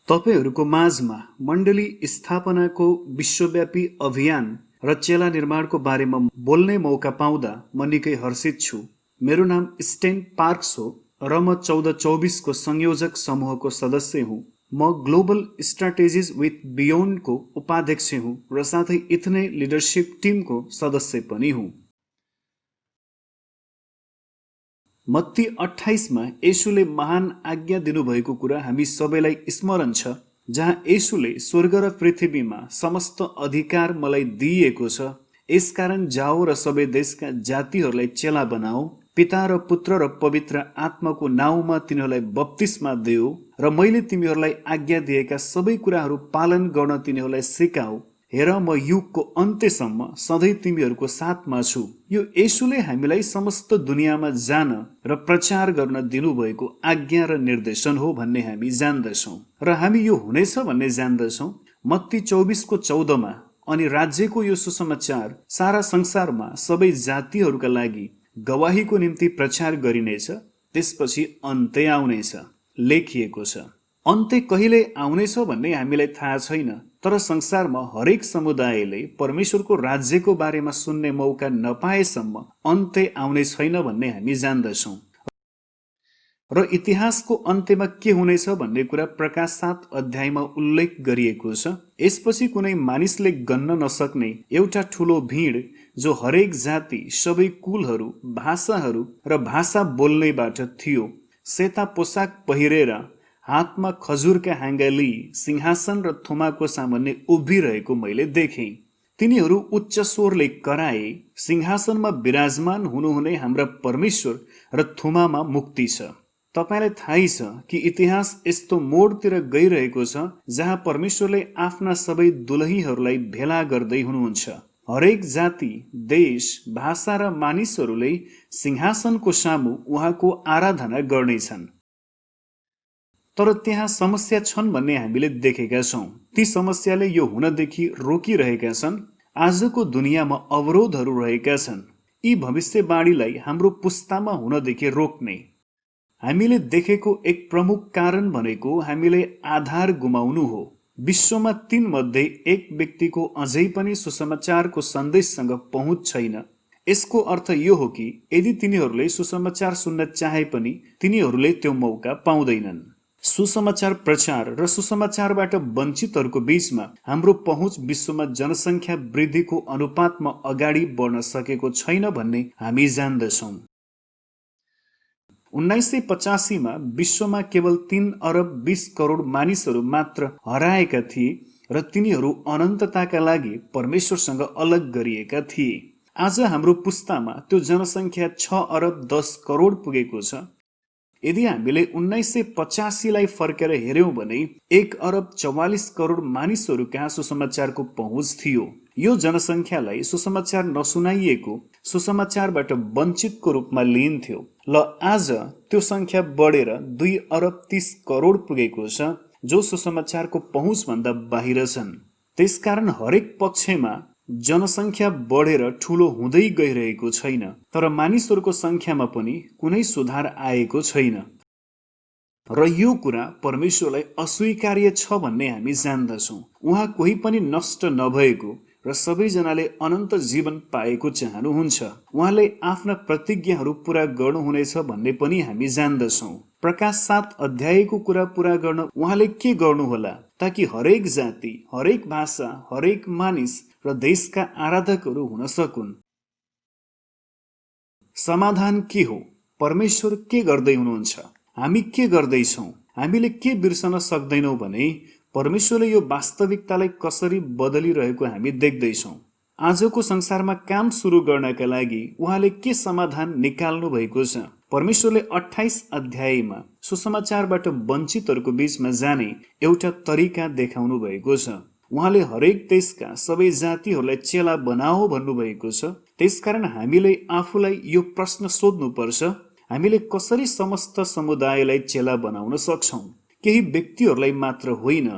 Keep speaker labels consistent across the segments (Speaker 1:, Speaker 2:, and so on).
Speaker 1: तपाईहरूको माझमा मण्डली स्थापनाको विश्वव्यापी अभियान र चेला निर्माणको बारेमा बोल्ने मौका पाउँदा म निकै हर्षित छु। मेरो नाम स्टेन पार्क्स हो र म 1424 को संयोजक समूहको सदस्य हुँ। म ग्लोबल स्ट्राटेजिज विथ बियोन्डको उपाध्यक्ष हुँ र साथै इथने लिडरसिप टिमको सदस्य पनि हुँ। मत्ती 28 मा येशूले महान आज्ञा दिनुभएको कुरा हामी सबैलाई स्मरण छ, जहाँ येशूले स्वर्ग र पृथ्वीमा समस्त अधिकार मलाई दिइएको छ, यसकारण जाओ र सबै देशका जातिहरूलाई चेला बनाओ, पिता र पुत्र र पवित्र आत्माको नाउँमा तिनीहरूलाई बप्तिस्मा देऊ र मैले तिमीहरूलाई आज्ञा दिएका सबै कुराहरू पालन गर्न तिनीहरूलाई सिकाऊ। हेर, म युगको अन्त्यसम्म सधैँ तिमीहरूको साथमा छु। यो येशूले हामीलाई समस्त दुनियाँमा जान र प्रचार गर्न दिनुभएको आज्ञा र निर्देशन हो भन्ने हामी जान्दछौँ र हामी यो हुनेछ भन्ने जान्दछौँ। मत्ती 24 को 14 मा अनि राज्यको यो सुसमाचार सारा संसारमा सबै जातिहरूका लागि गवाहीको निम्ति प्रचार गरिनेछ, त्यसपछि अन्त्य आउनेछ। लेखिएको छ, अन्त्य कहिले आउनेछ भन्ने हामीलाई थाहा छैन, तर संसारमा हरेक समुदायले परमेश्वरको राज्यको बारेमा सुन्ने मौका नपाएसम्म अन्त्य आउने छैन भन्ने हामी जान्दछौँ। र इतिहासको अन्त्यमा के हुनेछ भन्ने कुरा प्रकाश 7 अध्यायमा उल्लेख गरिएको छ। यसपछि कुनै मानिसले गन्न नसक्ने एउटा ठूलो भिड, जो हरेक जाति, सबै कुलहरू, भाषाहरू र भाषा बोल्नेबाट थियो, सेता पोसाक पहिरेर हातमा खजुरका हाँगा लिई सिंहासन र थुमाको सामुन्ने उभिरहेको मैले देखेँ। तिनीहरू उच्च स्वरले कराए, सिंहासनमा विराजमान हुनुहुने हाम्रा परमेश्वर र थुमामा मुक्ति छ। तपाईलाई थाहै छ कि इतिहास यस्तो मोडतिर गइरहेको छ जहाँ परमेश्वरले आफ्ना सबै दुलहीहरूलाई भेला गर्दै हुनुहुन्छ। हरेक जाति, देश, भाषा र मानिसहरूले सिंहासनको सामु उहाँको आराधना गर्नेछन्। तर त्यहाँ समस्या छन् भन्ने हामीले देखेका छौँ। ती समस्याले यो हुनदेखि रोकिरहेका छन्। आजको दुनियाँमा अवरोधहरू रहेका छन्, यी भविष्यवाणीलाई हाम्रो पुस्तामा हुनदेखि रोक्ने। हामीले देखेको एक प्रमुख कारण भनेको हामीले आधार गुमाउनु हो। विश्वमा 3 मध्ये 1 व्यक्तिको अझै पनि सुसमाचारको सन्देशसँग पहुँच छैन। यसको अर्थ यो हो कि यदि तिनीहरूले सुसमाचार सुन्न चाहे पनि तिनीहरूले त्यो मौका पाउँदैनन्। सुसमाचार प्रचार र सुसमाचारबाट वञ्चितहरूको बीचमा हाम्रो पहुँच विश्वमा जनसङ्ख्या वृद्धिको अनुपातमा अगाडि बढ्न सकेको छैन भन्ने हामी जान्दछौँ। 1985 मा विश्वमा केवल 3 अरब 20 करोड मानिसहरू मात्र हराएका थिए र तिनीहरू अनन्तताका लागि परमेश्वरसँग अलग गरिएका थिए। आज हाम्रो पुस्तामा त्यो जनसङ्ख्या 6 अरब 10 करोड पुगेको छ। यदि हामीले 1985 लाई फर्केर हेर्यौं भने 1 अरब 44 करोड मानिसहरू कहाँ सुसमाचारको पहुँच थियो। यो जनसङ्ख्यालाई सुसमाचार नसुनाइएको, सुसमाचारबाट वञ्चितको रूपमा लिइन्थ्यो। ल आज त्यो संख्या बढेर 2 अरब 30 करोड पुगेको छ, जो सुसमाचारको पहुँचभन्दा बाहिर छन्। त्यसकारण हरेक पक्षमा जनसङ्ख्या बढेर ठूलो हुँदै गइरहेको छैन, तर मानिसहरूको संख्यामा पनि कुनै सुधार आएको छैन। र यो कुरा परमेश्वरलाई अस्वीकार्य छ भन्ने हामी जान्दछौँ। उहाँ कोही पनि नष्ट नभएको र सबैजनाले अनन्त जीवन पाएको चाहनुहुन्छ। उहाँले आफ्ना प्रतिज्ञाहरू पूरा गर्नुहुनेछ भन्ने पनि हामी जान्दछौँ। प्रकाश 7 अध्यायको कुरा पूरा गर्न उहाँले के गर्नुहोला, ताकि हरेक जाति, हरेक भाषा, हरेक मानिस र देशका आराधकहरू हुन सकुन्। समाधान के हो? परमेश्वर के गर्दै हुनुहुन्छ? हामी के गर्दैछौँ? हामीले के बिर्सन सक्दैनौँ भने परमेश्वरले यो वास्तविकतालाई कसरी बदलिरहेको हामी देख्दैछौँ। आजको संसारमा काम सुरु गर्नका लागि उहाँले के समाधान निकाल्नु भएको छ? परमेश्वरले 28 अध्यायमा सुसमाचारबाट वञ्चितहरूको बीचमा जाने एउटा तरिका देखाउनु भएको छ। उहाँले हरेक देशका सबै जातिहरूलाई चेला बनाओ भन्नुभएको छ। त्यसकारण हामीले आफूलाई यो प्रश्न सोध्नुपर्छ, हामीले कसरी समस्त समुदायलाई चेला बनाउन सक्छौं? केही व्यक्तिहरूलाई मात्र होइन,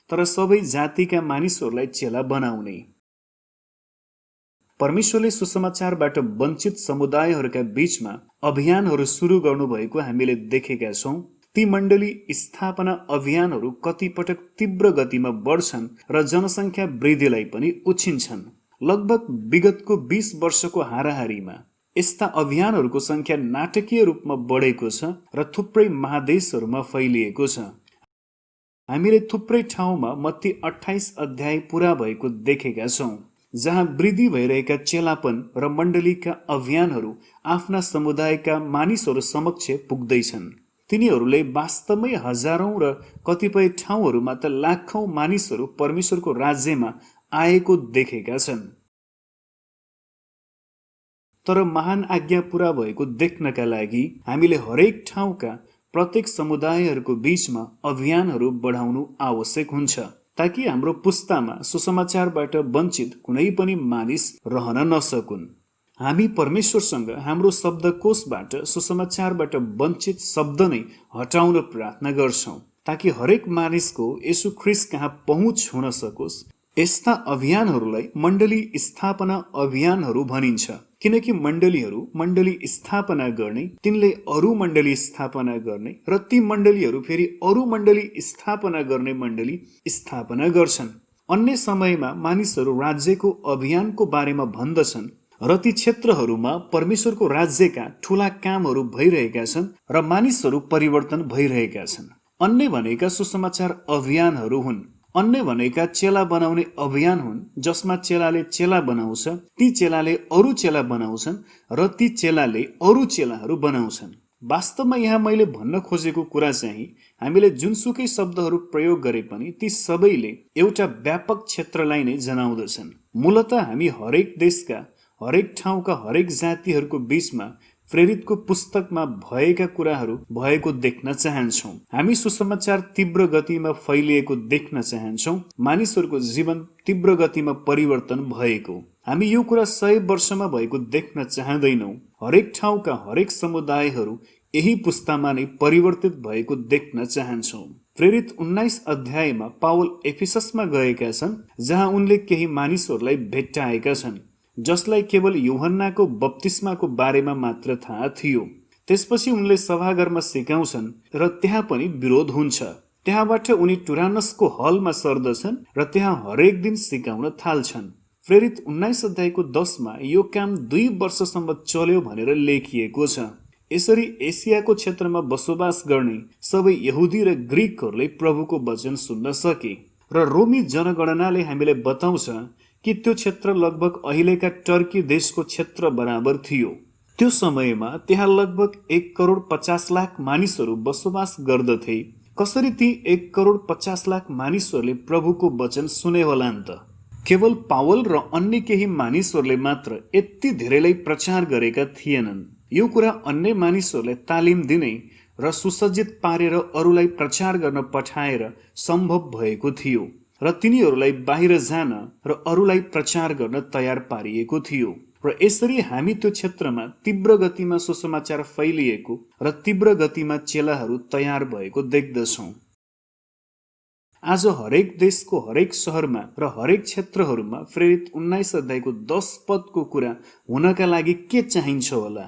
Speaker 1: तर सबै जातिका मानिसहरूलाई चेला बनाउने। परमेश्वरले सुसमाचारबाट वञ्चित समुदायहरूका बीचमा अभियानहरू सुरु गर्नुभएको हामीले देखेका छौं। ती मण्डली स्थापना अभियानहरू कतिपटक तीव्र गतिमा बढ्छन् र जनसङ्ख्या वृद्धिलाई पनि उछिन्छन्। लगभग विगतको 20 वर्षको हाराहारीमा यस्ता अभियानहरूको संख्या नाटकीय रूपमा बढेको छ र थुप्रै महादेशहरूमा फैलिएको छ। हामीले थुप्रै ठाउँमा मत्ती 28 अध्याय पूरा भएको देखेका छौँ, जहाँ वृद्धि भइरहेका चेलापन र मण्डलीका अभियानहरू आफ्ना समुदायका मानिसहरू समक्ष पुग्दैछन्। तिनीहरूले वास्तवमै हजारौं र कतिपय ठाउँहरूमा त लाखौं मानिसहरू परमेश्वरको राज्यमा आएको देखेका छन्। तर महान आज्ञा पूरा भएको देख्नका लागि हामीले हरेक ठाउँका प्रत्येक समुदायहरूको बीचमा अभियानहरू बढाउनु आवश्यक हुन्छ, ताकि हाम्रो पुस्तामा सुसमाचारबाट वञ्चित कुनै पनि मानिस रहन नसकुन्। हामी परमेश्वरसँग हाम्रो शब्दकोशबाट सुसमाचारबाट वञ्चित शब्द नै हटाउन प्रार्थना गर्छौं, ताकि हरेक मानिसको येशू ख्रीष्ट कहाँ पहुँच हुन सकोस्। यस्ता अभियानहरूलाई मण्डली स्थापना अभियानहरू भनिन्छ, किनकि मण्डली स्थापना गर्ने, तिनले अरू मण्डली स्थापना गर्ने र ती मण्डलीहरू फेरि अरू मण्डली स्थापना गर्ने मण्डली स्थापना गर्छन्। अन्य समयमा मानिसहरू राज्यको अभियानको बारेमा भन्दछन् र ती क्षेत्रहरूमा परमेश्वरको राज्यका ठूला कामहरू भइरहेका छन् र मानिसहरू परिवर्तन भइरहेका छन्। अन्य भनेका सुसमाचार अभियानहरू हुन्। अन्य भनेका चेला बनाउने अभियान हुन्, जसमा चेलाले चेला बनाउँछ, ती चेलाले अरू चेला बनाउँछन् र ती चेलाले अरू चेलाहरू बनाउँछन्। वास्तवमा यहाँ मैले भन्न खोजेको कुरा चाहिँ हामीले जुनसुकै शब्दहरू प्रयोग गरे पनि ती सबैले एउटा व्यापक क्षेत्रलाई नै जनाउँदछन्। मूलतः हामी हरेक देशका, हरेक ठाउँका, हरेक जातिहरूको बीचमा प्रेरितको पुस्तकमा भएका कुराहरू भएको देख्न चाहन्छौँ। हामी सुसमाचार तीव्र गतिमा फैलिएको देख्न चाहन्छौँ, मानिसहरूको जीवन तीव्र गतिमा परिवर्तन भएको। हामी यो कुरा 100 वर्षमा भएको देख्न चाहँदैनौँ। हरेक ठाउँका हरेक समुदायहरू यही पुस्तामा नै परिवर्तित भएको देख्न चाहन्छौँ। प्रेरित 19 अध्यायमा पावल एफिससमा गएका छन्, जहाँ उनले केही मानिसहरूलाई भेट्टाएका छन् जसलाई केवल यूहन्नाको बप्तिस्माको बारेमा मात्र थाहा थियो। त्यसपछि उनले सभाघरमा सिकाउँछन् र त्यहाँ पनि विरोध हुन्छ। त्यहाँबाट उनी टुरानसको हलमा सर्दछन् र त्यहाँ हरेक दिन सिकाउन थाल्छन्। प्रेरित 19 अध्यायको 10 मा यो काम 2 वर्षसम्म चल्यो भनेर लेखिएको छ। यसरी एसियाको क्षेत्रमा बसोबास गर्ने सबै यहुदी र ग्रीकहरूले प्रभुको वचन सुन्न सके र रोमी जनगणनाले हामीलाई बताउँछ कि त्यो क्षेत्र लगभग अहिलेका टर्की देशको क्षेत्र बराबर थियो। त्यो समयमा त्यहाँ लगभग 1,50,00,000 मानिसहरू बसोबास गर्दथे। कसरी ती 1,50,00,000 मानिसहरूले प्रभुको वचन सुने होलान् त? केवल पावल र अन्य केही मानिसहरूले मात्र यति धेरैलाई प्रचार गरेका थिएनन्। यो कुरा अन्य मानिसहरूलाई तालिम दिने र सुसज्जित पारेर अरूलाई प्रचार गर्न पठाएर सम्भव भएको थियो र तिनीहरूलाई बाहिर जान र अरूलाई प्रचार गर्न तयार पारिएको थियो। र यसरी हामी त्यो क्षेत्रमा तीव्र गतिमा सुसमाचार फैलिएको र तीव्र गतिमा चेलाहरू तयार भएको देख्दछौँ। आज हरेक देशको हरेक सहरमा र हरेक क्षेत्रहरूमा प्रेरित 19 अध्यायको 10 पदको कुरा हुनका लागि के चाहिन्छ होला?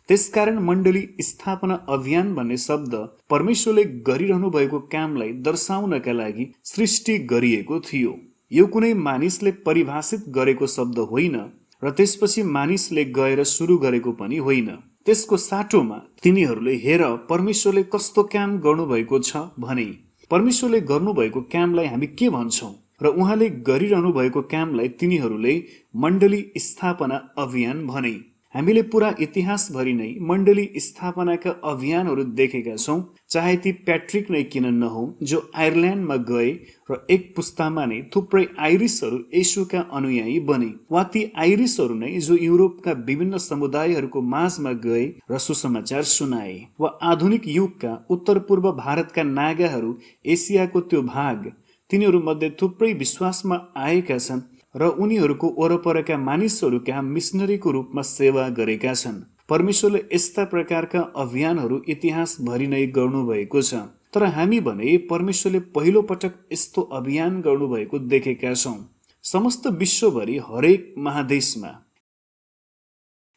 Speaker 1: त्यसकारण मण्डली स्थापना अभियान भन्ने शब्द परमेश्वरले गरिरहनु भएको कामलाई दर्शाउनका लागि सृष्टि गरिएको थियो। यो कुनै मानिसले परिभाषित गरेको शब्द होइन र त्यसपछि मानिसले गएर सुरु गरेको पनि होइन। त्यसको साटोमा तिनीहरूले हेर परमेश्वरले कस्तो काम गर्नुभएको छ भने। परमेश्वरले गर्नुभएको कामलाई हामी के भन्छौँ र उहाँले गरिरहनु भएको कामलाई तिनीहरूले मण्डली स्थापना अभियान भने। हामीले पूरा इतिहासभरि नै मण्डली स्थापनाका अभियानहरू देखेका छौँ, चाहे ती प्याट्रिक नै किन नहुन् जो आयरल्यान्डमा गए र एक पुस्तामा नै थुप्रै आइरिसहरू येशूका अनुयायी बने, वा ती आइरिसहरू नै जो युरोपका विभिन्न समुदायहरूको माझमा गए र सुसमाचार सुनाए, वा आधुनिक युगका उत्तर पूर्व भारतका नागाहरू एसियाको त्यो भाग, तिनीहरू मध्ये थुप्रै विश्वासमा आएका छन् र उनीहरूको वरपरका मानिसहरू कहाँ मिसनरीको रूपमा सेवा गरेका छन्। परमेश्वरले यस्ता प्रकारका अभियानहरू इतिहासभरि नै गर्नुभएको छ। तर हामी भने परमेश्वरले पहिलो पटक यस्तो अभियान गर्नुभएको देखेका छौँ। समस्त विश्वभरि हरेक महादेशमा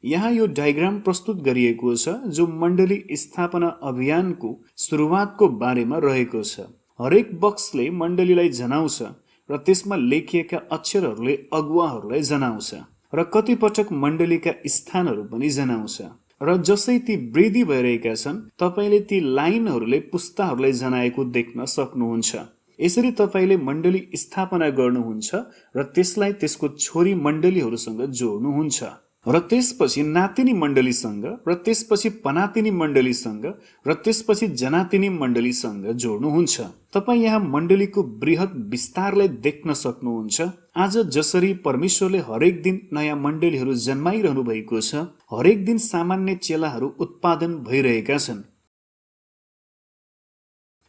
Speaker 1: यहाँ यो डायग्राम प्रस्तुत गरिएको छ जो मण्डली स्थापना अभियानको सुरुवातको बारेमा रहेको छ। हरेक बक्सले मण्डलीलाई जनाउँछ र त्यसमा लेखिएका अक्षरहरूले अगुवाहरूलाई जनाउँछ र कतिपटक मण्डलीका स्थानहरू पनि जनाउँछ र जसै ती वृद्धि भइरहेका छन् तपाईले ती लाइनहरूले पुस्ताहरूलाई जनाएको देख्न सक्नुहुन्छ। यसरी तपाईले मण्डली स्थापना गर्नुहुन्छ र त्यसलाई त्यसको छोरी मण्डलीहरूसँग जोड्नुहुन्छ र त्यसपछि नातिनी मण्डलीसँग र त्यसपछि पनातिनी मण्डलीसँग र त्यसपछि जनातिनी मण्डलीसँग जोड्नुहुन्छ। तपाईँ यहाँ मण्डलीको बृहत विस्तारलाई देख्न सक्नुहुन्छ। आज जसरी परमेश्वरले हरेक दिन नयाँ मण्डलीहरू जन्माइरहनु भएको छ, हरेक दिन सामान्य चेलाहरू उत्पादन भइरहेका छन्।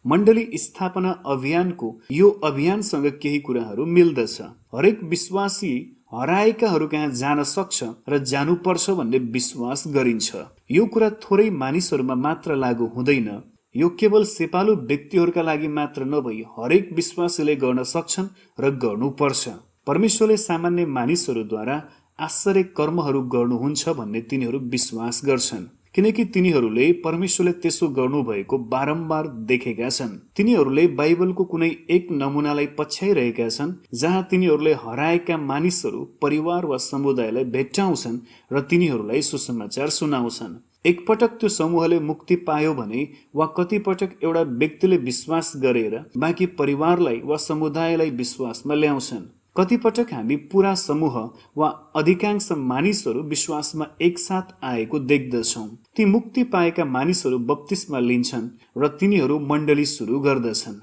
Speaker 1: मण्डली स्थापना अभियानको यो अभियानसँग केही कुराहरू मिल्दछ। हरेक विश्वासी हराएकाहरू कहाँ जान सक्छ र जानुपर्छ भन्ने विश्वास गरिन्छ। यो कुरा थोरै मानिसहरूमा मात्र लागू हुँदैन। यो केवल सिपालु व्यक्तिहरूका लागि मात्र नभई हरेक विश्वासीले गर्न सक्छन् र गर्नुपर्छ। परमेश्वरले सामान्य मानिसहरूद्वारा आश्चर्य कर्महरू गर्नुहुन्छ भन्ने तिनीहरू विश्वास गर्छन्, किनकि तिनीहरूले परमेश्वरले त्यसो गर्नुभएको बारम्बार देखेका छन्। तिनीहरूले बाइबलको कुनै एक नमुनालाई पछ्याइरहेका छन् जहाँ तिनीहरूले हराएका मानिसहरू, परिवार वा समुदायलाई भेट्टाउँछन् र तिनीहरूलाई सुसमाचार सुनाउँछन्। एकपटक त्यो समूहले मुक्ति पायो भने वा कतिपटक एउटा व्यक्तिले विश्वास गरेर बाँकी परिवारलाई वा समुदायलाई विश्वासमा ल्याउँछन्। कतिपटक हामी पूरा समूह वा अधिकांश मानिसहरू विश्वासमा एकसाथ आएको देख्दछौँ। ती मुक्ति पाएका मानिसहरू बप्तिस्मा लिन्छन् र तिनीहरू मण्डली सुरु गर्दछन्।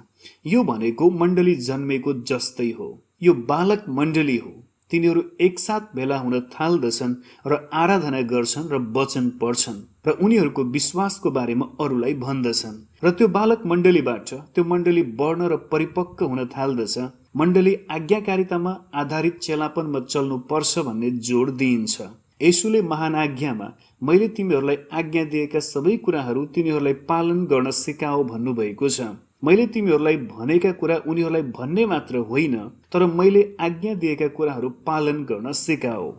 Speaker 1: यो भनेको मण्डली जन्मेको जस्तै हो। यो बालक मण्डली हो। तिनीहरू एकसाथ भेला हुन थाल्दछन् र आराधना गर्छन् र वचन पढ्छन् र उनीहरूको विश्वासको बारेमा अरूलाई भन्दछन् र त्यो बालक मण्डलीबाट त्यो मण्डली बढ्न र परिपक्व हुन थाल्दछ। मण्डली आज्ञाकारितामा आधारित चेलापनमा चल्नु पर्छ भन्ने जोड दिइन्छ। येशूले महान आज्ञामा मैले तिमीहरूलाई आज्ञा दिएका सबै कुराहरू तिनीहरूलाई पालन गर्न सिकाओ भन्नुभएको छ। मैले तिमीहरूलाई भनेका कुरा उनीहरूलाई भन्ने मात्र होइन, तर मैले आज्ञा दिएका कुराहरू पालन गर्न सिकाओ।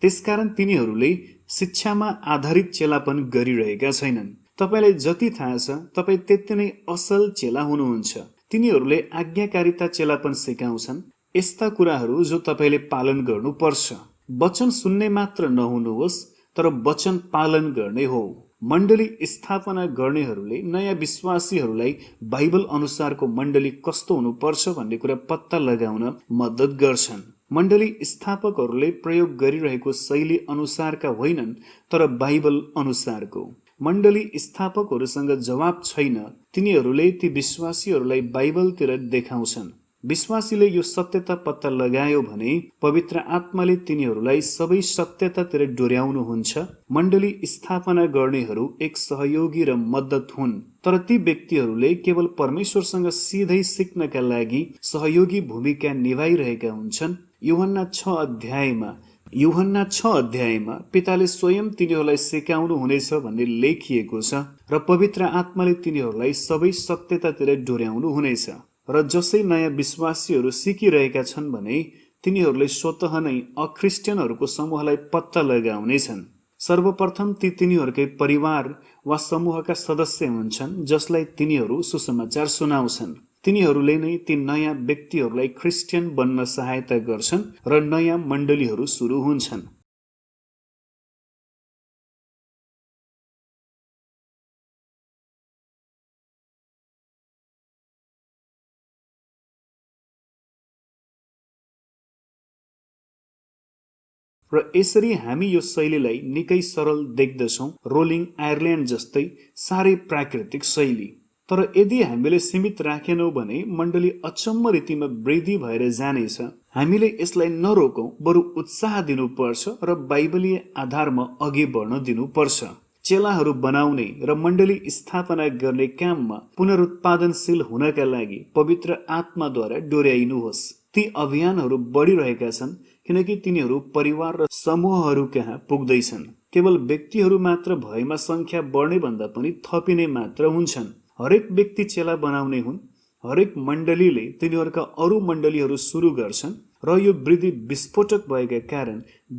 Speaker 1: त्यसकारण तिनीहरूले शिक्षामा आधारित चेलापन गरिरहेका छैनन्। तपाईलाई जति थाहा छ तपाईँ त्यति नै असल चेला हुनुहुन्छ। तिनीहरूले आज्ञाकारिता चेलापन सिकाउँछन्, यस्ता कुराहरू जो तपाईले पालन गर्नुपर्छ। वचन सुन्ने मात्र नहुनुहोस्, तर वचन पालन गर्ने हो। मण्डली स्थापना गर्नेहरूले नयाँ विश्वासीहरूलाई बाइबल अनुसारको मण्डली कस्तो हुनुपर्छ भन्ने कुरा पत्ता लगाउन मद्दत गर्छन्। मण्डली स्थापकहरूले प्रयोग गरिरहेको शैली अनुसारका होइनन्, तर बाइबल अनुसारको। मण्डली स्थापकहरूसँग जवाब छैन। तिनीहरूले ती विश्वासीहरूलाई बाइबलतिर देखाउँछन्। विश्वासीले यो सत्यता पत्ता लगायो भने पवित्र आत्माले तिनीहरूलाई सबै सत्यतातिर डोर्याउनुहुन्छ। मण्डली स्थापना गर्नेहरू एक सहयोगी र मद्दत हुन्, तर ती व्यक्तिहरूले केवल परमेश्वरसँग सिधै सिक्नका लागि सहयोगी भूमिका निभाइरहेका हुन्छन्। यूहन्ना 6 अध्यायमा पिताले स्वयं तिनीहरूलाई सिकाउनु हुनेछ भन्ने लेखिएको छ र पवित्र आत्माले तिनीहरूलाई सबै सत्यतातिर डोर्याउनु हुनेछ। र जसै नयाँ विश्वासीहरू सिकिरहेका छन् भने तिनीहरूले स्वतः नै अख्रिस्टियनहरूको समूहलाई पत्ता लगाउनेछन्। सर्वप्रथम ती तिनीहरूकै परिवार वा समूहका सदस्य हुन्छन् जसलाई तिनीहरू सुसमाचार सुनाउँछन्। तिनीहरूले नै ती नयाँ व्यक्तिहरूलाई ख्रिस्टियन बन्न सहायता गर्छन् र नयाँ मण्डलीहरू सुरु हुन्छन्। र यसरी हामी यो शैलीलाई निकै सरल देख्दछौँ, रोलिङ आयरल्यान्ड जस्तै साह्रै प्राकृतिक शैली। तर यदि हामीले सीमित राखेनौँ भने मण्डली अचम्म रीतिमा वृद्धि भएर जानेछ। हामीले यसलाई नरोकौँ, बरु उत्साह दिनुपर्छ र बाइबलीय आधारमा अघि बढ्न दिनुपर्छ। चेलाहरू बनाउने र मण्डली स्थापना गर्ने काममा पुनरुत्पादनशील हुनका लागि पवित्र आत्माद्वारा डोर्याइनुहोस्। ती अभियानहरू बढिरहेका छन् किनकि तिनीहरू परिवार र समूहहरू कहाँ पुग्दैछन्। केवल व्यक्तिहरू मात्र भएमा संख्या बढ्ने भन्दा पनि थपिने मात्र हुन्छन्। हरेक व्यक्ति चेला बनाउने हुन्। हरेक मण्डलीले तिनीहरूका अरू मण्डलीहरू सुरु गर्छन् र यो वृद्धि विस्फोटक भएका कारण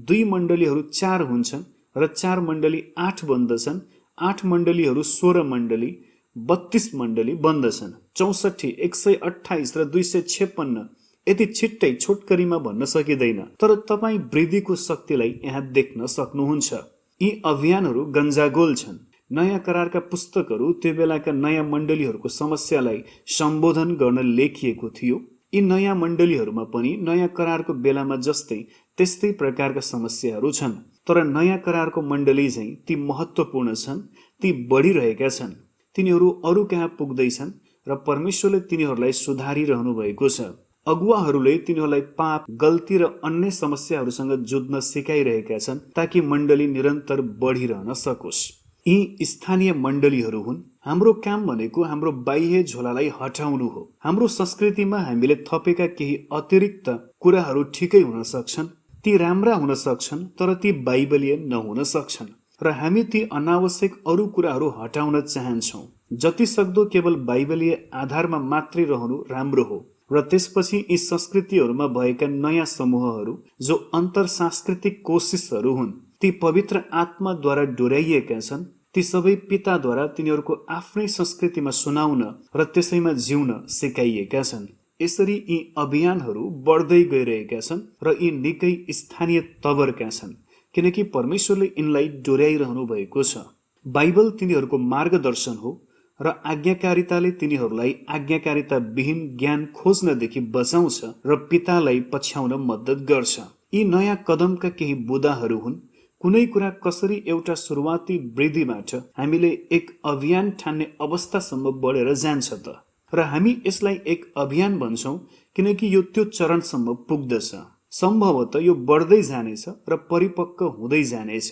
Speaker 1: 2 मण्डलीहरू 4 हुन्छन् र 4 मण्डली 8 बन्दछन्। 8 मण्डलीहरू 16 मण्डली 32 मण्डली बन्दछन्। 64, 128 र 256 यति छिट्टै छोटकरीमा भन्न सकिँदैन, तर तपाईँ वृद्धिको शक्तिलाई यहाँ देख्न सक्नुहुन्छ। यी अभियानहरू गन्जागोल छन्। नयाँ करारका पुस्तकहरू त्यो बेलाका नयाँ मण्डलीहरूको समस्यालाई सम्बोधन गर्न लेखिएको थियो। यी नयाँ मण्डलीहरूमा पनि नयाँ करारको बेलामा जस्तै त्यस्तै प्रकारका समस्याहरू छन्, तर नयाँ करारको मण्डली चाहिँ ती महत्त्वपूर्ण छन्, ती बढिरहेका छन्। तिनीहरू अरू कहाँ पुग्दैछन् र परमेश्वरले तिनीहरूलाई सुधारिरहनु भएको छ। अगुवाहरूले तिनीहरूलाई पाप, गल्ती र अन्य समस्याहरूसँग जुझ्न सिकाइरहेका छन् ताकि मण्डली निरन्तर बढिरहन सकोस्। यी स्थानीय मण्डलीहरू हुन्। हाम्रो काम भनेको हाम्रो बाह्य झोलालाई हटाउनु हो। हाम्रो संस्कृतिमा हामीले थपेका केही अतिरिक्त कुराहरू ठिकै हुन सक्छन्, ती राम्रा हुन सक्छन्, तर ती बाइबलीय नहुन सक्छन् र हामी ती अनावश्यक अरू कुराहरू हटाउन चाहन्छौँ। जति सक्दो केवल बाइबलीय आधारमा मात्रै रहनु राम्रो हो र त्यसपछि यी संस्कृतिहरूमा भएका नयाँ समूहहरू जो अन्तर सांस्कृतिक कोशिशहरू हुन्, ती पवित्र आत्माद्वारा डोर्याइएका छन्। ती सबै पिताद्वारा तिनीहरूको आफ्नै संस्कृतिमा सुनाउन र त्यसैमा जिउन सिकाइएका छन्। यसरी यी अभियानहरू बढ्दै गइरहेका छन् र यी निकै स्थानीय तवरका छन्, किनकि परमेश्वरले यिनलाई डोर्याइरहनु भएको छ। बाइबल तिनीहरूको मार्गदर्शन हो र आज्ञाकारिताले तिनीहरूलाई आज्ञाकारिता विहीन ज्ञान खोज्नदेखि बचाउँछ र पितालाई पछ्याउन मद्दत गर्छ। यी नयाँ कदमका केही बुदाहरू हुन्। कुनै कुरा कसरी एउटा सुरुवाती वृद्धिबाट हामीले एक अभियान ठान्ने अवस्थासम्म बढेर जान्छ त, र हामी यसलाई एक अभियान भन्छौँ किनकि यो त्यो चरणसम्म पुग्दछ। सम्भवतः यो बढ्दै जानेछ र परिपक्व हुँदै जानेछ।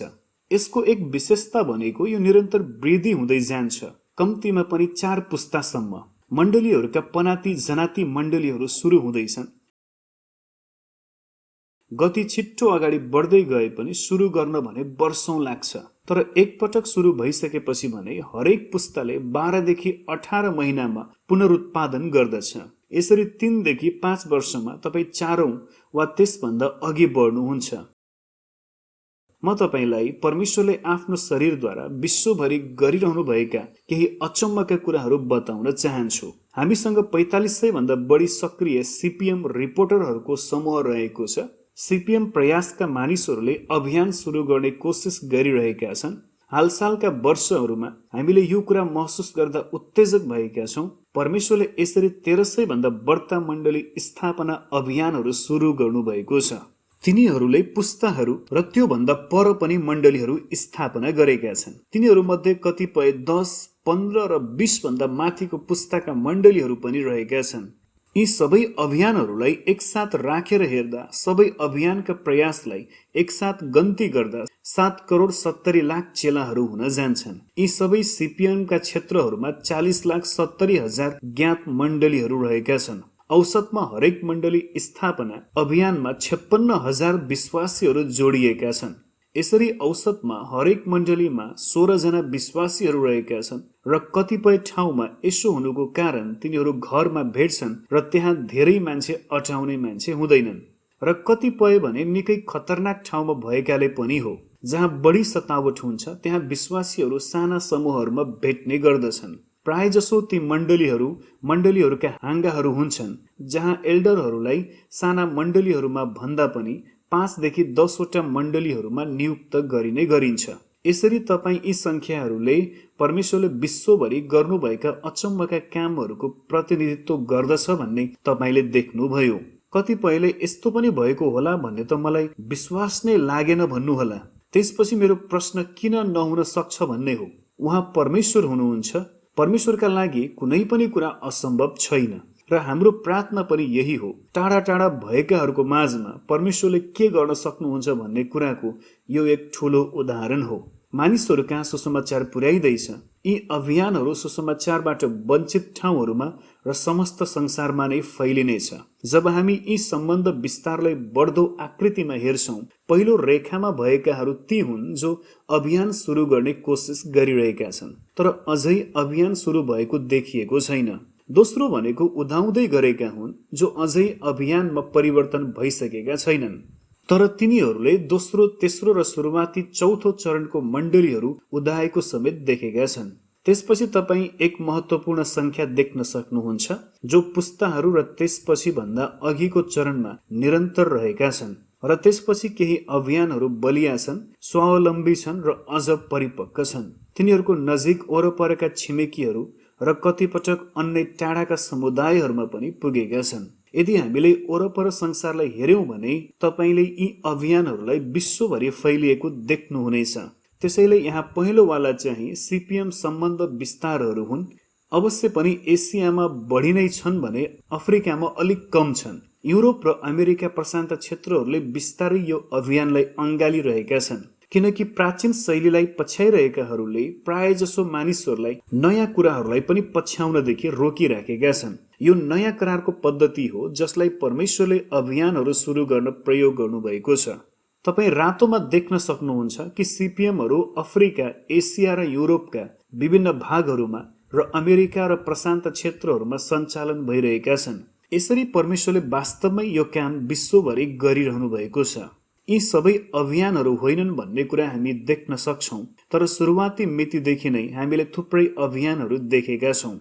Speaker 1: यसको एक विशेषता भनेको यो निरन्तर वृद्धि हुँदै जान्छ, कम्तीमा पनि 4 पुस्तासम्म। मण्डलीहरूका पनाती जनाती मण्डलीहरू सुरु हुँदैछन्। गति छिट्टो अगाडि बढ्दै गए पनि सुरु गर्न भने वर्षौं लाग्छ, तर एकपटक सुरु भइसकेपछि भने हरेक पुस्ताले 12 देखि 18 महिनामा पुनरुत्पादन गर्दछ। यसरी 3 देखि 5 वर्षमा तपाईँ 4औं वा त्यसभन्दा अघि बढ्नुहुन्छ। म तपाईलाई परमेश्वरले आफ्नो शरीरद्वारा विश्वभरि गरिरहनु भएका केही अचम्मका कुराहरू बताउन चाहन्छु। हामीसँग 4500 भन्दा बढी सक्रिय सीपीएम रिपोर्टरहरूको समूह रहेको छ। सीपीएम प्रयासका मानिसहरूले अभियान सुरु गर्ने कोसिस गरिरहेका छन्। हालसालका वर्षहरूमा हामीले यो कुरा महसुस गर्दा उत्तेजक भएका छौँ। परमेश्वरले यसरी 1300 भन्दा बढ्ता मण्डली स्थापना अभियानहरू सुरु गर्नुभएको छ। तिनीहरूले पुस्ताहरू र त्यो भन्दा पर पनि मण्डलीहरू स्थापना गरेका छन्। तिनीहरू मध्ये कतिपय 10, 15 र 20 भन्दा माथिको पुस्ताका मण्डलीहरू पनि रहेका छन्। यी सबै अभियानहरूलाई एकसाथ राखेर हेर्दा, सबै अभियानका प्रयासलाई एकसाथ गन्ती गर्दा 7,70,00,000 चेलाहरू हुन जान्छन्। यी सबै सीपीएमका क्षेत्रहरूमा 40,70,000 ज्ञात मण्डलीहरू रहेका छन्। औसतमा हरेक मण्डली स्थापना अभियानमा 56,000 विश्वासीहरू जोडिएका छन्। यसरी औसतमा हरेक मण्डलीमा 16 जना विश्वासीहरू रहेका छन् र कतिपय ठाउँमा यसो हुनुको कारण तिनीहरू घरमा भेट्छन् र त्यहाँ धेरै मान्छे अटाउने मान्छे हुँदैनन्, र कतिपय भने निकै खतरनाक ठाउँमा भएकाले पनि हो। जहाँ बढी सतावट हुन्छ त्यहाँ विश्वासीहरू साना समूहहरूमा भेट्ने गर्दछन्। प्राय जसो ती मण्डलीहरूका हाँगाहरू हुन्छन् जहाँ एल्डरहरूलाई साना मण्डलीहरूमा भन्दा पनि 5 देखि 10 वटा मण्डलीहरूमा नियुक्त गरिने गरिन्छ। यसरी तपाईँ यी संख्याहरूले परमेश्वरले विश्वभरि गर्नुभएका अचम्मका कामहरूको प्रतिनिधित्व गर्दछ भन्ने तपाईँले देख्नुभयो। कतिपयले यस्तो पनि भएको होला भन्ने त मलाई विश्वास नै लागेन भन्नुहोला। त्यसपछि मेरो प्रश्न किन नहुन सक्छ भन्ने हो। उहाँ परमेश्वर हुनुहुन्छ। परमेश्वरका लागि कुनै पनि कुरा असम्भव छैन र हाम्रो प्रार्थना पनि यही हो। टाढा टाढा भएकाहरूको माझमा परमेश्वरले के गर्न सक्नुहुन्छ भन्ने कुराको यो एक ठूलो उदाहरण हो। मानिसहरू कहाँ सुसमाचार पुर्याइँदैछ। यी अभियानहरू सुसमाचारबाट वञ्चित ठाउँहरूमा र समस्त संसारमा नै फैलिनेछ। जब हामी यी सम्बन्ध विस्तारलाई बढ्दो आकृतिमा हेर्छौँ, पहिलो रेखामा भएकाहरू ती हुन् जो अभियान सुरु गर्ने कोसिस गरिरहेका छन् तर अझै अभियान सुरु भएको देखिएको छैन। दोस्रो भनेको उदाउँदै गरेका हुन् जो अझै अभियानमा परिवर्तन भइसकेका छैनन्। तर तिनीहरूले दोस्रो, तेस्रो र सुरुवाती चौथो चरणको मण्डलीहरू उदाएको समेत देखेका छन्। त्यसपछि तपाईँ एक महत्त्वपूर्ण संख्या देख्न सक्नुहुन्छ जो पुस्ताहरू र त्यसपछि भन्दा अघिको चरणमा निरन्तर रहेका छन् र त्यसपछि केही अभियानहरू बलिया छन्, स्वावलम्बी छन् र अझ परिपक्व छन्। तिनीहरूको नजिक वरपरका छिमेकीहरू र कतिपटक अन्य टाढाका समुदायहरूमा पनि पुगेका छन्। यदि हामीले वरपर संसारलाई हेर्यौं भने तपाईले यी अभियानहरूलाई विश्वभरि फैलिएको देख्नुहुनेछ। त्यसैले यहाँ पहिलोवाला चाहिँ सिपिएम सम्बन्ध विस्तारहरू हुन्। अवश्य पनि एसियामा बढी नै छन् भने अफ्रिकामा अलिक कम छन्। युरोप र अमेरिका प्रशान्त क्षेत्रहरूले बिस्तारै यो अभियानलाई अँगालिरहेका छन्, किनकि प्राचीन शैलीलाई पछ्याइरहेकाहरूले प्रायजसो मानिसहरूलाई नयाँ कुराहरूलाई पनि पछ्याउनदेखि रोकिराखेका छन्। यो नयाँ करारको पद्धति हो जसलाई परमेश्वरले अभियानहरू सुरु गर्न प्रयोग गर्नुभएको छ। तपाईँ रातोमा देख्न सक्नुहुन्छ कि सिपिएमहरू अफ्रिका, एसिया र युरोपका विभिन्न भागहरूमा र अमेरिका र प्रशान्त क्षेत्रहरूमा सञ्चालन भइरहेका छन्। यसरी परमेश्वरले वास्तवमै यो काम विश्वभरि गरिरहनु भएको छ। यी सबै अभियानहरू होइनन् भन्ने कुरा हामी देख्न सक्छौं, तर सुरुवाती मितिदेखि नै हामीले थुप्रै अभियानहरू देखेका छौं।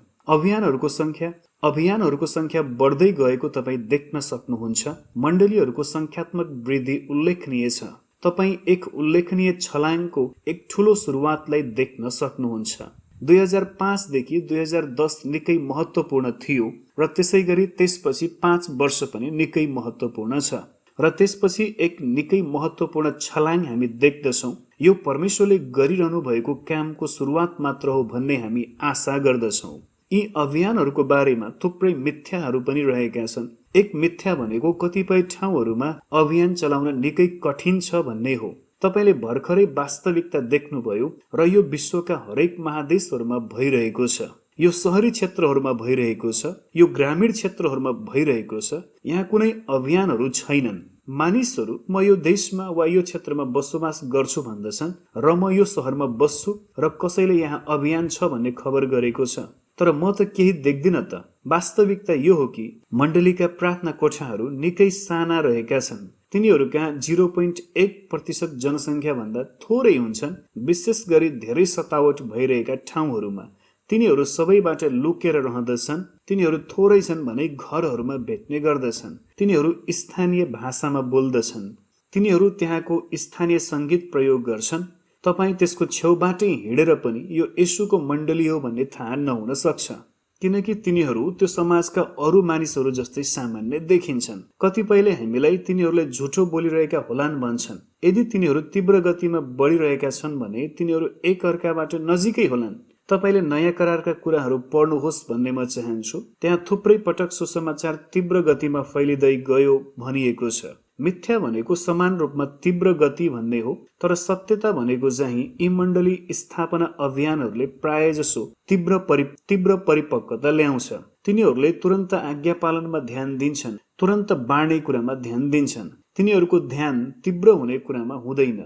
Speaker 1: अभियानहरूको संख्या बढ्दै गएको तपाईँ देख्न सक्नुहुन्छ। मण्डलीहरूको संख्यात्मक वृद्धि उल्लेखनीय छ। तपाईँ एक उल्लेखनीय छलाङको एक ठूलो सुरुवातलाई देख्न सक्नुहुन्छ। 2005 देखि 2010 निकै महत्त्वपूर्ण थियो र त्यसैगरी त्यसपछि 5 वर्ष पनि निकै महत्त्वपूर्ण छ र त्यसपछि एक निकै महत्त्वपूर्ण छलाङ हामी देख्दछौं। यो परमेश्वरले गरिरहनु भएको कामको सुरुवात मात्र हो भन्ने हामी आशा गर्दछौं। यी अभियानहरूको बारेमा थुप्रै मिथ्याहरू पनि रहेका छन्। एक मिथ्या भनेको कतिपय ठाउँहरूमा अभियान चलाउन निकै कठिन छ भन्ने हो। तपाईले भर्खरै वास्तविकता देख्नुभयो र यो विश्वका हरेक महादेशहरूमा भइरहेको छ। यो शहरी क्षेत्रहरूमा भइरहेको छ, यो ग्रामीण क्षेत्रहरूमा भइरहेको छ। यहाँ कुनै अभियानहरू छैनन्। मानिसहरू म यो देशमा वा यो क्षेत्रमा बसोबास गर्छु भन्दछन् र म यो शहरमा बस्छु र कसैले यहाँ अभियान छ भन्ने खबर गरेको छ, तर म त केही देख्दिन त। वास्तविकता यो हो कि मण्डलीका प्रार्थना कोठाहरू निकै साना रहेका छन्। तिनीहरू कहाँ 0.1% जनसङ्ख्या भन्दा थोरै हुन्छन्, विशेष गरी धेरै सतावट भइरहेका ठाउँहरूमा। तिनीहरू सबैबाट लुकेर रहँदछन्। तिनीहरू थोरै छन् भने घरहरूमा भेट्ने गर्दछन्। तिनीहरू स्थानीय भाषामा बोल्दछन्। तिनीहरू त्यहाँको स्थानीय सङ्गीत प्रयोग गर्छन्। तपाईँ त्यसको छेउबाटै हिँडेर पनि यो येशूको मण्डली हो भन्ने थाहा नहुन सक्छ, किनकि तिनीहरू त्यो समाजका अरू मानिसहरू जस्तै सामान्य देखिन्छन्। कतिपयले हामीलाई तिनीहरूले झुटो बोलिरहेका होलान् भन्छन्। यदि तिनीहरू तीव्र गतिमा बढिरहेका छन् भने तिनीहरू एक अर्काबाट नजिकै होलान्। तपाईले नयाँ करारका कुराहरू पढ्नुहोस् भन्ने म चाहन्छु। त्यहाँ थुप्रै पटक सुसमाचार तीव्र गतिमा फैलिँदै गयो भनिएको छ। मिथ्या भनेको समान रूपमा तीव्र गति भन्ने हो, तर सत्यता भनेको चाहिँ यी मण्डली स्थापना अभियानहरूले प्रायजसो तीव्र परिपक्वता ल्याउँछ। तिनीहरूले तुरन्त आज्ञा पालनमा ध्यान दिन्छन्, तुरन्त बाँड्ने कुरामा ध्यान दिन्छन्। तिनीहरूको ध्यान तीव्र हुने कुरामा हुँदैन।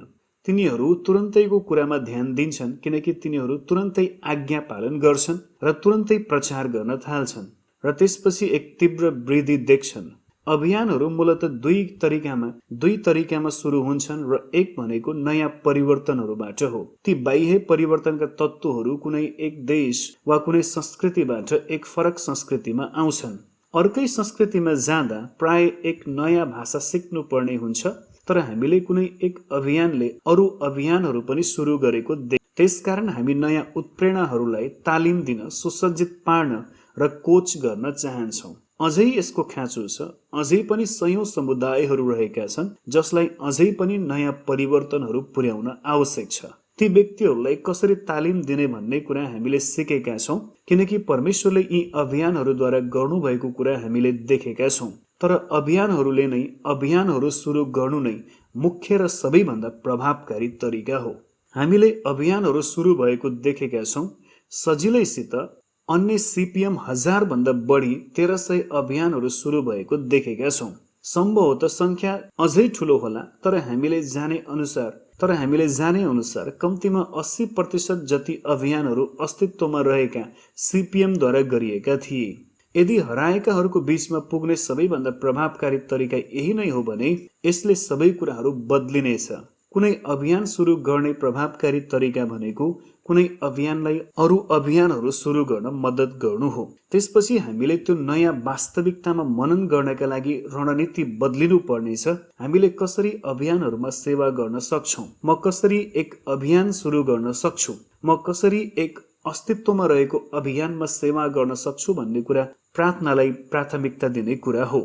Speaker 1: तिनीहरू तुरन्तैको कुरामा ध्यान दिन्छन् किनकि तिनीहरू तुरन्तै आज्ञा पालन गर्छन् र तुरन्तै प्रचार गर्न थाल्छन् र त्यसपछि एक तीव्र वृद्धि देख्छन्। अभियानहरू मूलतः दुई तरिकामा सुरु हुन्छन् र एक भनेको नयाँ परिवर्तनहरूबाट हो। ती बाह्य परिवर्तनका तत्त्वहरू कुनै एक देश वा कुनै संस्कृतिबाट एक फरक संस्कृतिमा आउँछन्। अर्कै संस्कृतिमा जाँदा प्राय एक नयाँ भाषा सिक्नु पर्ने हुन्छ, तर हामीले कुनै एक अभियानले अरू अभियानहरू पनि सुरु गरेको त्यसकारण हामी नयाँ उत्प्रेरणाहरूलाई तालिम दिन, सुसज्जित पार्न र कोच गर्न चाहन्छौँ। अझै यसको खाँचो छ। अझै पनि सयौं समुदायहरू रहेका छन् जसलाई अझै पनि नयाँ परिवर्तनहरू पुर्याउन आवश्यक छ। ती व्यक्तिहरूलाई कसरी तालिम दिने भन्ने कुरा हामीले सिकेका छौँ, किनकि परमेश्वरले यी अभियानहरूद्वारा गर्नुभएको कुरा हामीले देखेका छौँ। तर अभियानहरू सुरु गर्नु नै मुख्य र सबैभन्दा प्रभावकारी तरिका हो। हामीले अभियानहरू सुरु भएको देखेका छौँ। सजिलैसित अन्य सिपिएम 1000 भन्दा बढी 1300 अभियानहरू सुरु भएको देखेका छौँ। सम्भवतः संख्या अझै ठूलो होला, तर हामीले जाने अनुसार कम्तीमा 80% जति अभियानहरू अस्तित्वमा रहेका सिपिएमद्वारा गरिएका थिए। यदि हराएकाहरूको बीचमा पुग्ने सबैभन्दा प्रभावकारी तरिका यही नै हो भने यसले सबै कुराहरू बदलिनेछ। कुनै अभियान सुरु गर्ने प्रभावकारी तरिका भनेको कुनै अभियानलाई अरू अभियानहरू सुरु गर्न मद्दत गर्नु हो। त्यसपछि हामीले त्यो नयाँ वास्तविकतामा मनन गर्नका लागि रणनीति बदलिनु पर्नेछ। हामीले कसरी अभियानहरूमा सेवा गर्न सक्छौँ, म कसरी एक अभियान सुरु गर्न सक्छु, म कसरी एक अस्तित्वमा रहेको अभियानमा सेवा गर्न सक्छु भन्ने कुरा प्रार्थनालाई प्राथमिकता दिने कुरा हो।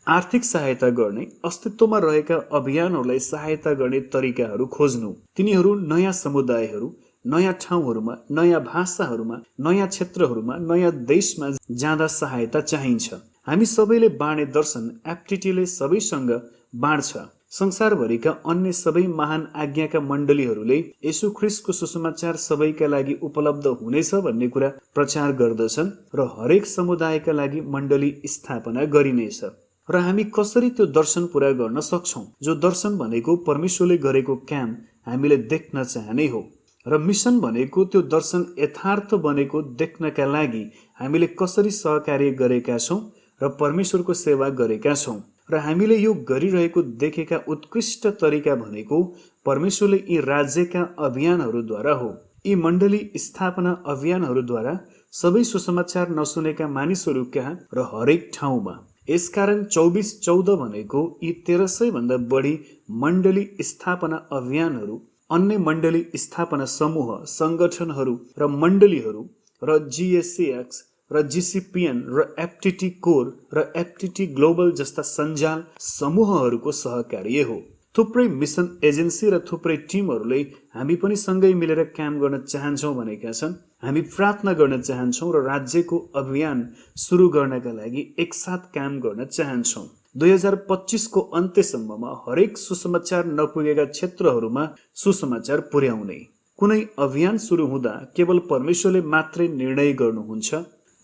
Speaker 1: आर्थिक सहायता गर्ने, अस्तित्वमा रहेका अभियानहरूलाई सहायता गर्ने तरिकाहरू खोज्नु। तिनीहरू नयाँ समुदायहरू, नयाँ ठाउँहरूमा, नयाँ भाषाहरूमा, नयाँ क्षेत्रहरूमा, नयाँ देशमा जाँदा सहायता चाहिन्छ। हामी सबैले बाँडे दर्शन एफटीटीले सबैसँग बाँड्छ। संसारभरिका अन्य सबै महान आज्ञाका मण्डलीहरूले येशू ख्रीष्टको सुसमाचार सबैका लागि उपलब्ध हुनेछ भन्ने कुरा प्रचार गर्दछन् र हरेक समुदायका लागि मण्डली स्थापना गरिनेछ। र हामी कसरी त्यो दर्शन पूरा गर्न सक्छौँ? जो दर्शन भनेको परमेश्वरले गरेको काम हामीले देख्न चाहने हो, र मिसन भनेको त्यो दर्शन यथार्थ बनेको देख्नका लागि हामीले कसरी सहकार्य गरेका छौँ र परमेश्वरको सेवा गरेका छौँ। र हामीले यो गरिरहेको देखेका उत्कृष्ट तरिका भनेको परमेश्वरले यी राज्यका अभियानहरूद्वारा हो। यी मण्डली स्थापना अभियानहरूद्वारा सबै सुसमाचार नसुनेका मानिसहरू कहाँ र हरेक ठाउँमा। यसकारण 24-14 भनेको यी 1300 भन्दा बढी मण्डली स्थापना अभियानहरू, अन्य मण्डली स्थापना समूह, संगठनहरू र मण्डलीहरू र GSCX र GCPN र एफटीटी कोर र एफटीटी ग्लोबल जस्ता सञ्जाल समूहहरूको सहकार्य हो। थुप्रै मिसन एजेन्सी र थुप्रै टिमहरूले हामी पनि सँगै मिलेर काम गर्न चाहन्छौँ भनेका छन्। हामी प्रार्थना गर्न चाहन्छौँ र राज्यको अभियान सुरु गर्नका लागि एकसाथ काम गर्न चाहन्छौँ। 2025 को अन्त्यसम्ममा हरेक सुसमाचार नपुगेका क्षेत्रहरूमा सुसमाचार पुर्याउने। कुनै अभियान सुरु हुँदा केवल परमेश्वरले मात्रै निर्णय गर्नुहुन्छ,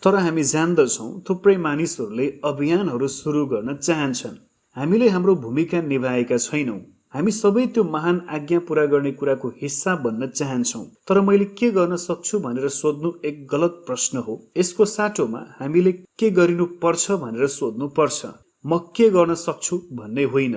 Speaker 1: तर हामी जान्दछौँ थुप्रै मानिसहरूले अभियानहरू सुरु गर्न चाहन्छन्। हामीले हाम्रो भूमिका निभाएका छैनौँ। हामी सबै त्यो महान आज्ञा पूरा गर्ने कुराको हिस्सा बन्न चाहन्छौँ। तर मैले के गर्न सक्छु भनेर सोध्नु एक गलत प्रश्न हो। यसको साटोमा हामीले के गरिनु पर्छ भनेर सोध्नु पर्छ। म के गर्न सक्छु भन्ने होइन,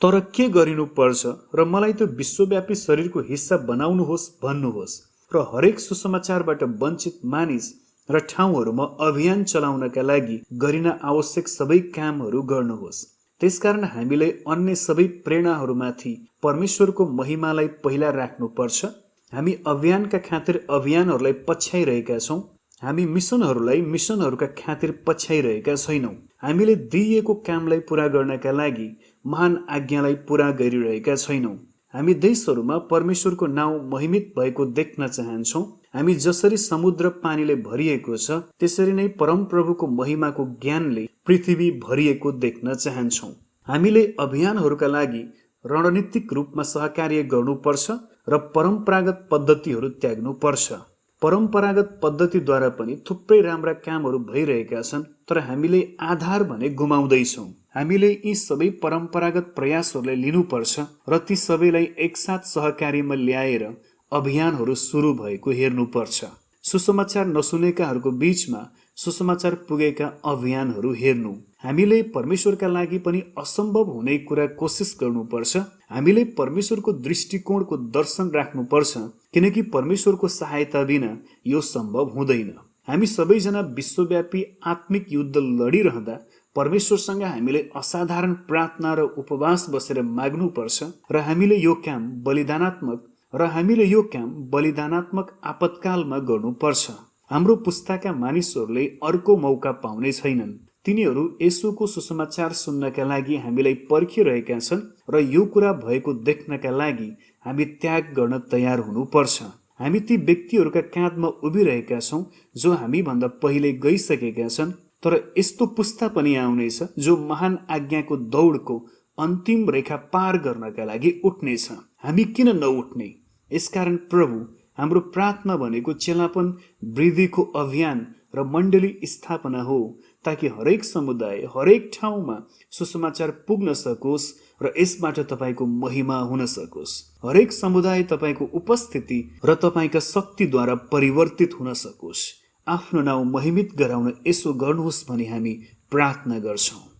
Speaker 1: तर के गरिनु पर्छ र मलाई त्यो विश्वव्यापी शरीरको हिस्सा बनाउनुहोस् भन्नुहोस् र हरेक सुसमाचारबाट वञ्चित मानिस र ठाउँहरूमा अभियान चलाउनका लागि गरिन आवश्यक सबै कामहरू गर्नुहोस्। त्यसकारण हामीले अन्य सबै प्रेरणाहरूमाथि परमेश्वरको महिमालाई पहिला राख्नुपर्छ। हामी अभियानका खातिर अभियानहरूलाई पछ्याइरहेका छौँ। हामी मिसनहरूलाई मिसनहरूका खातिर पछ्याइरहेका छैनौँ। हामीले दिइएको कामलाई पूरा गर्नका लागि महान आज्ञालाई पूरा गरिरहेका छैनौँ। हामी देशहरूमा परमेश्वरको नाउँ महिमित भएको देख्न चाहन्छौँ। हामी जसरी समुद्र पानीले भरिएको छ त्यसरी नै परमप्रभुको महिमाको ज्ञानले पृथ्वी भरिएको देख्न चाहन्छौँ। हामीले अभियानहरूका लागि रणनीतिक रूपमा सहकार्य गर्नुपर्छ र परम्परागत पद्धतिहरू त्याग्नुपर्छ। परम्परागत पद्धतिद्वारा पनि थुप्रै राम्रा कामहरू भइरहेका छन्, तर हामीले आधार भने गुमाउँदैछौँ। हामीले यी सबै परम्परागत प्रयासहरूलाई लिनुपर्छ र ती सबैलाई एकसाथ सहकार्यमा ल्याएर अभियानहरू सुरु भएको हेर्नुपर्छ। सुसमाचार नसुनेकाहरूको बीचमा सुसमाचार पुगेका अभियानहरू हेर्नु। हामीले परमेश्वरका लागि पनि असम्भव हुने कुरा कोसिस गर्नुपर्छ। हामीले परमेश्वरको दृष्टिकोणको दर्शन राख्नुपर्छ, किनकि परमेश्वरको सहायता बिना यो सम्भव हुँदैन। हामी सबैजना विश्वव्यापी आत्मिक युद्ध लडिरहँदा परमेश्वरसँग हामीले असाधारण प्रार्थना र उपवास बसेर माग्नुपर्छ र हामीले यो काम बलिदानात्मक आपतकालमा गर्नुपर्छ। हाम्रो पुस्ताका मानिसहरूले अर्को मौका पाउने छैनन्। तिनीहरू येशूको सुसमाचार सुन्नका लागि हामीलाई पर्खिरहेका छन् र यो कुरा भएको देख्नका लागि हामी त्याग गर्न तयार हुनुपर्छ। हामी ती व्यक्तिहरूका काँधमा उभिरहेका छौँ जो हामीभन्दा पहिले गइसकेका छन्, तर यस्तो पुस्ता पनि आउनेछ जो महान आज्ञाको दौडको अन्तिम रेखा पार गर्नका लागि उठ्नेछ। हामी किन नउठ्ने? यसकारण प्रभु, हाम्रो प्रार्थना भनेको चेलापन वृद्धिको अभियान र मण्डली स्थापना हो, ताकि हरेक समुदाय, हरेक ठाउँमा सुसमाचार पुग्न सकोस् र यसबाट तपाईको महिमा हुन सकोस्। हरेक समुदाय तपाईको उपस्थिति र तपाईका शक्तिद्वारा परिवर्तित हुन सकोस्। आफ्नो नाउँ महिमित गराउन यसो गर्नुहोस् भनी हामी प्रार्थना गर्छौँ।